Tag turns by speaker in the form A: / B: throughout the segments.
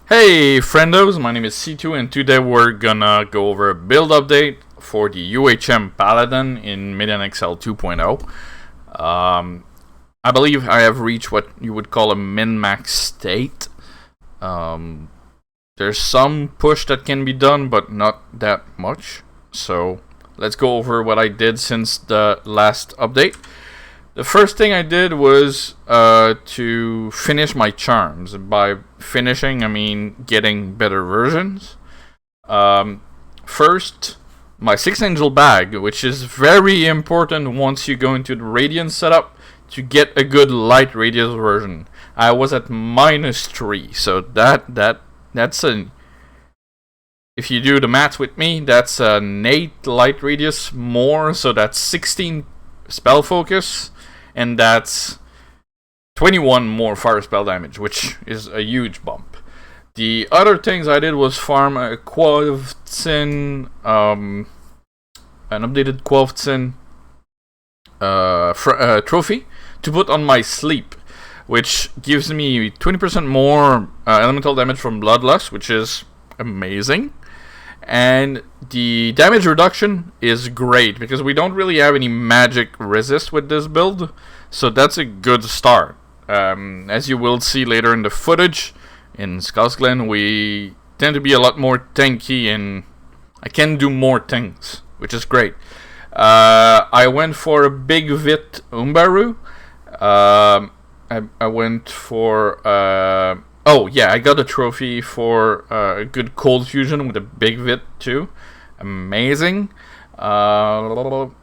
A: Hey friendos, my name is C2 and today we're gonna go over a build update for the UHM Paladin in MidNXL 2.0. I believe I have reached what you would call a min-max state. There's some push that can be done, but not that much. So let's go over what I did since the last update. The first thing I did was to finish my charms. By finishing, I mean getting better versions. First, my 6 Angel bag, which is very important once you go into the Radiant setup to get a good light radius version. I was at -3, so that's a... If you do the math with me, that's an 8 light radius more, so that's 16 spell focus. And that's 21 more fire spell damage, which is a huge bump. The other things I did was farm a Quothsin, an updated Quothsin trophy to put on my sleep, which gives me 20% more elemental damage from Bloodlust, which is amazing. And the damage reduction is great because we don't really have any magic resist with this build, so that's a good start. As you will see later in the footage, in Scosglen we tend to be a lot more tanky and I can do more things, which is great. I went for a big Vit Umbaru. I went for... Oh yeah, I got a trophy for a good cold fusion with a big Vit too. Amazing. And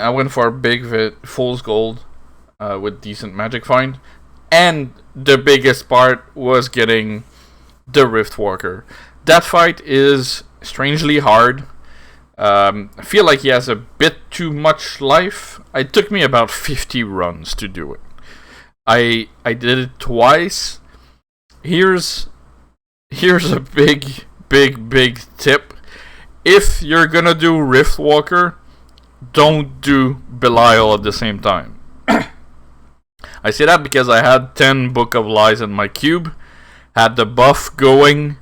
A: I went for a big Vit Fool's Gold with decent magic find. And the biggest part was getting the Riftwalker. That fight is strangely hard. I feel like he has a bit too much life. It took me about 50 runs to do it. I did it twice. Here's a big tip. If you're gonna do Riftwalker, don't do Belial at the same time. I say that because I had 10 Book of Lies in my cube, had the buff going,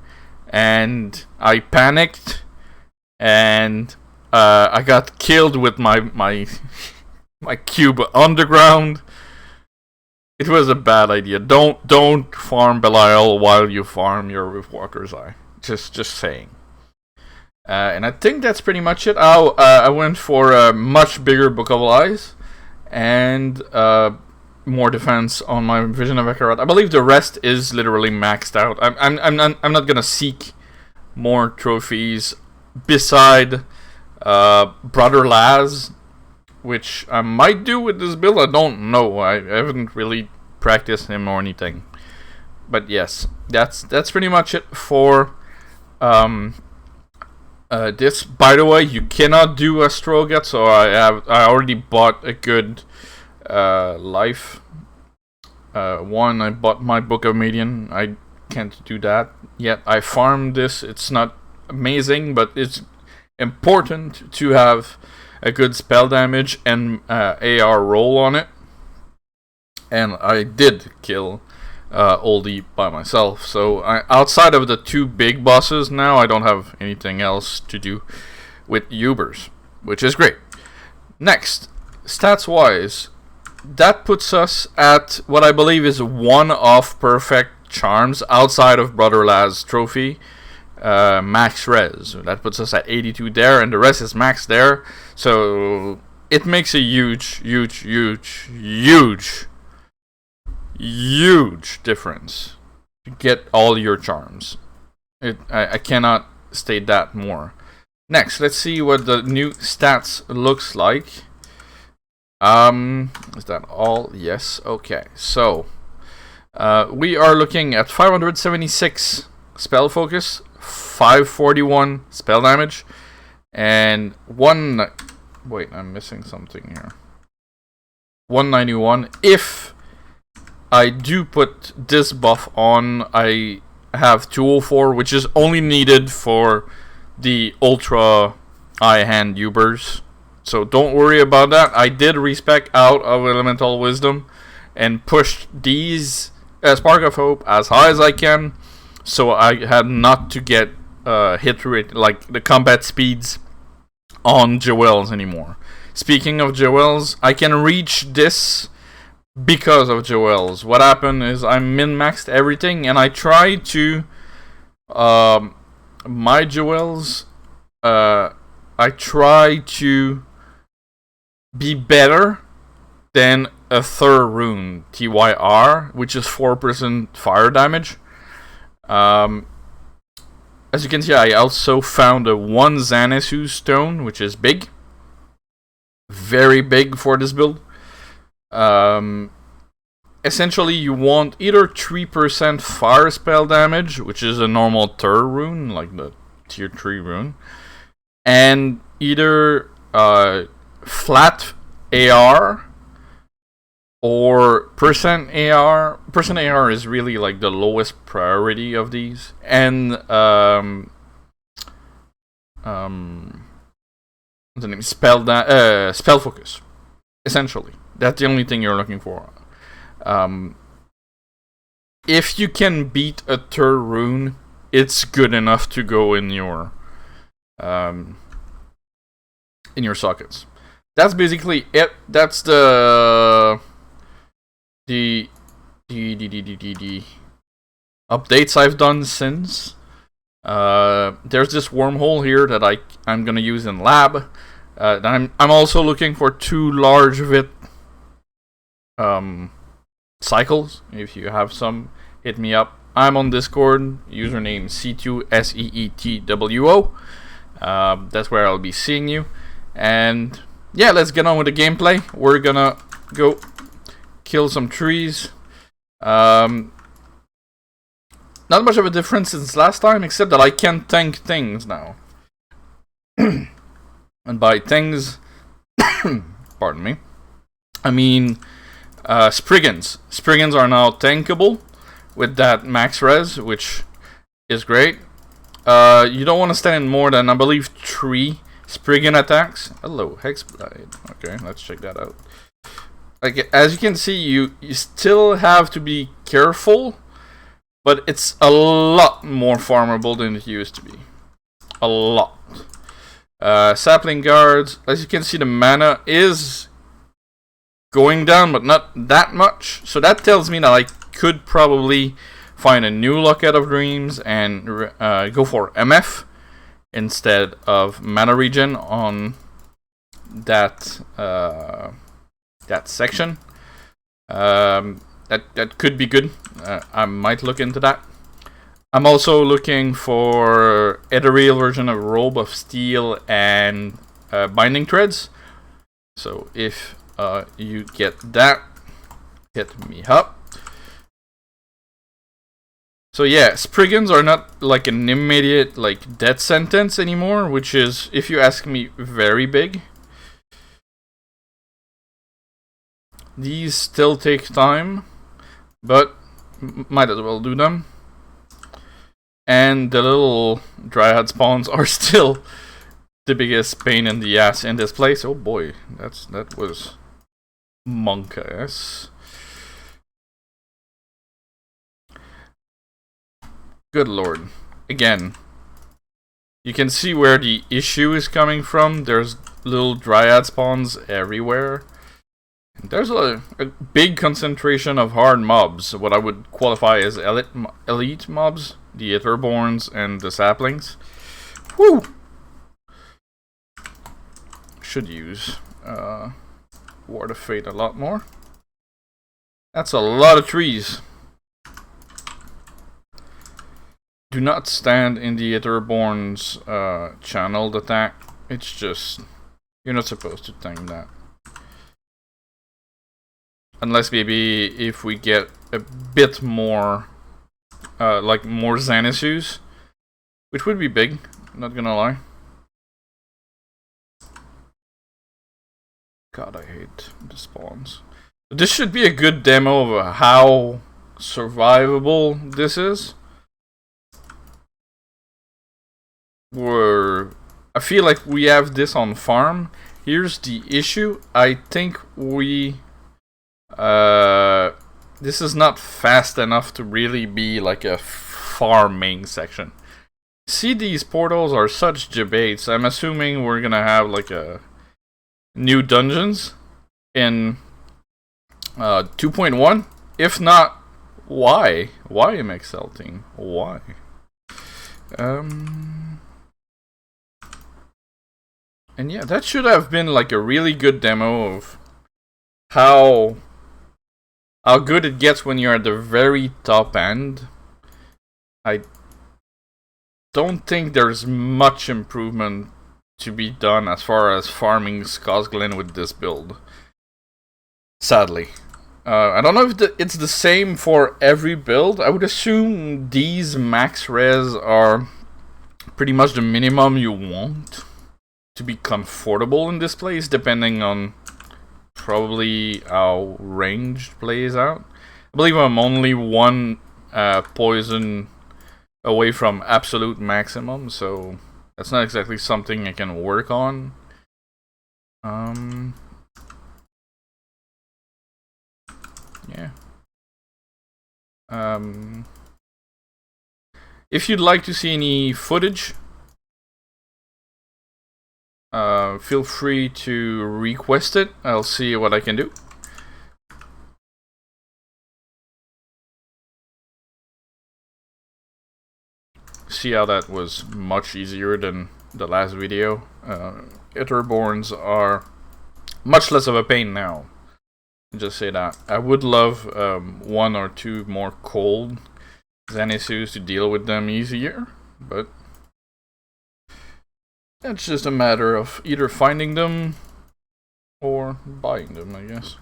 A: and I panicked, and I got killed with my cube underground. It was a bad idea. Don't farm Belial while you farm your Riftwalker's Eye. Just saying. And I think that's pretty much it. I went for a much bigger Book of Lies and more defense on my Vision of Ekarat. I believe the rest is literally maxed out. I'm not gonna seek more trophies beside Brother Laz, which I might do with this build. I don't know. I haven't really practiced him or anything. But yes, that's pretty much it for this. By the way, you cannot do a Strogat, so I already bought a good life. One, I bought my Book of Median. I can't do that yet. I farmed this. It's not amazing, but it's important to have a good spell damage and AR roll on it. And I did kill Oldie by myself. So outside of the 2 big bosses now, I don't have anything else to do with Ubers, which is great. Next, stats wise, that puts us at what I believe is one of perfect charms outside of Brother Laz trophy. Max res. That puts us at 82 there, and the rest is max there. So it makes a huge difference to get all your charms. I cannot state that more. Next, let's see what the new stats looks like. Is that all? Yes. Okay. So we are looking at 576 spell focus, 541 spell damage, and wait, I'm missing something here. 191. If I do put this buff on, I have 204, which is only needed for the Ultra Eye Hand Ubers. So don't worry about that. I did respec out of Elemental Wisdom and pushed these Spark of Hope as high as I can. so I had not to get hit rate, like the combat speeds on Jewels anymore. Speaking of Jewels, I can reach this because of Jewels. What happened is I min-maxed everything, and I tried to my Jewels. I try to be better than a third rune, TYR, which is 4% fire damage. As you can see, I also found a 1 Xanasu stone, which is big. Very big for this build. Essentially, you want either 3% fire spell damage, which is a normal third rune, like the tier 3 rune, and either flat AR or percent AR. Percent AR is really like the lowest priority of these, and what's the name? Spell focus. Essentially, that's the only thing you're looking for. If you can beat a third rune, it's good enough to go in your sockets. That's basically it. That's the updates I've done since. There's this wormhole here that I'm gonna use in lab. I'm also looking for 2 large vit cycles. If you have some, hit me up. I'm on Discord. Username C2SEETWO. That's where I'll be seeing you. And yeah, let's get on with the gameplay. We're gonna go kill some trees. Not much of a difference since last time, except that I can tank things now. And by things, pardon me, I mean Spriggans. Spriggans are now tankable with that max res, which is great. You don't want to stand in more than, I believe, 3 Spriggan attacks. Hello, Hexblade. Okay, let's check that out. Like, as you can see, you still have to be careful, but it's a lot more farmable than it used to be. A lot. Sapling guards. As you can see, the mana is going down, but not that much. So that tells me that I could probably find a new Locket of Dreams and go for MF instead of mana regen on that that section. That could be good. I might look into that. I'm also looking for ethereal version of Robe of Steel and Binding Threads. So if you get that, hit me up. So yeah, Spriggans are not like an immediate like death sentence anymore, which is, if you ask me, very big. These still take time, but might as well do them. And the little dryad spawns are still the biggest pain in the ass in this place. Oh boy, that was monk-ass. Good lord. Again, you can see where the issue is coming from. There's little dryad spawns everywhere. There's a big concentration of hard mobs, what I would qualify as elite mobs, the Aetherborns and the Saplings. Woo! Should use Ward of Fate a lot more. That's a lot of trees. Do not stand in the Aetherborn's channeled attack. It's just, you're not supposed to tank that. Unless maybe if we get a bit more, like more Xanasus, which would be big, not gonna lie. God, I hate the spawns. This should be a good demo of how survivable this is. I feel like we have this on farm. Here's the issue. I think we... this is not fast enough to really be like a farming section. See, these portals are such debates. I'm assuming we're gonna have like a new dungeons in 2.1. If not, why? Why am I exulting? Why? And yeah, that should have been like a really good demo of how good it gets when you're at the very top end. I don't think there's much improvement to be done as far as farming Scosglen with this build. Sadly. I don't know if it's the same for every build. I would assume these max res are pretty much the minimum you want to be comfortable in this place, depending on probably how ranged plays out. I believe I'm only one poison away from absolute maximum, so that's not exactly something I can work on. Yeah. If you'd like to see any footage, feel free to request it. I'll see what I can do. See how that was much easier than the last video. Etterborns are much less of a pain now. Just say that. I would love one or two more cold Xanisus to deal with them easier, but it's just a matter of either finding them or buying them, I guess.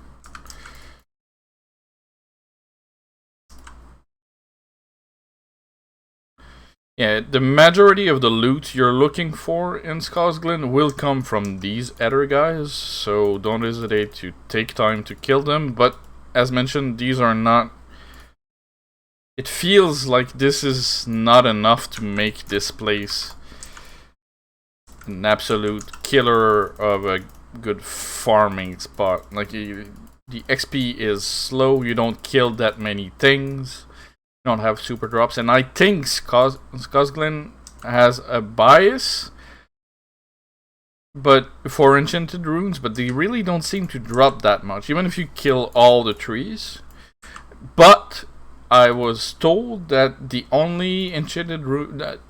A: Yeah, the majority of the loot you're looking for in Scosglen will come from these Ether guys, so don't hesitate to take time to kill them, but as mentioned, these are not... It feels like this is not enough to make this place an absolute killer of a good farming spot. Like, the XP is slow, you don't kill that many things. Don't have super drops, and I think Scosglen has a bias but for enchanted runes, but they really don't seem to drop that much, even if you kill all the trees. But I was told that the only enchanted rune that,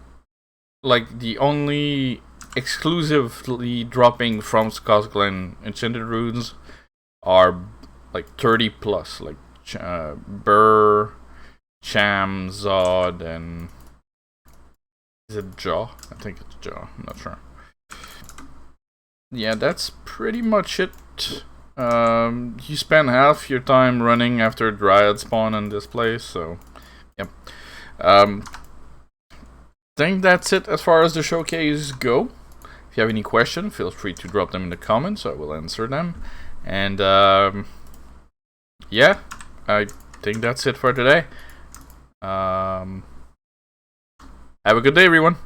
A: like, the only exclusively dropping from Scosglen enchanted runes are like 30 plus, like Burr, Cham, Zod, and is it Jaw? I think it's Jaw. I'm not sure. Yeah, that's pretty much it. You spend half your time running after Dryad spawn in this place, so yep. Think that's it as far as the showcase go. If you have any questions, feel free to drop them in the comments. I will answer them. And yeah, I think that's it for today. Have a good day, everyone.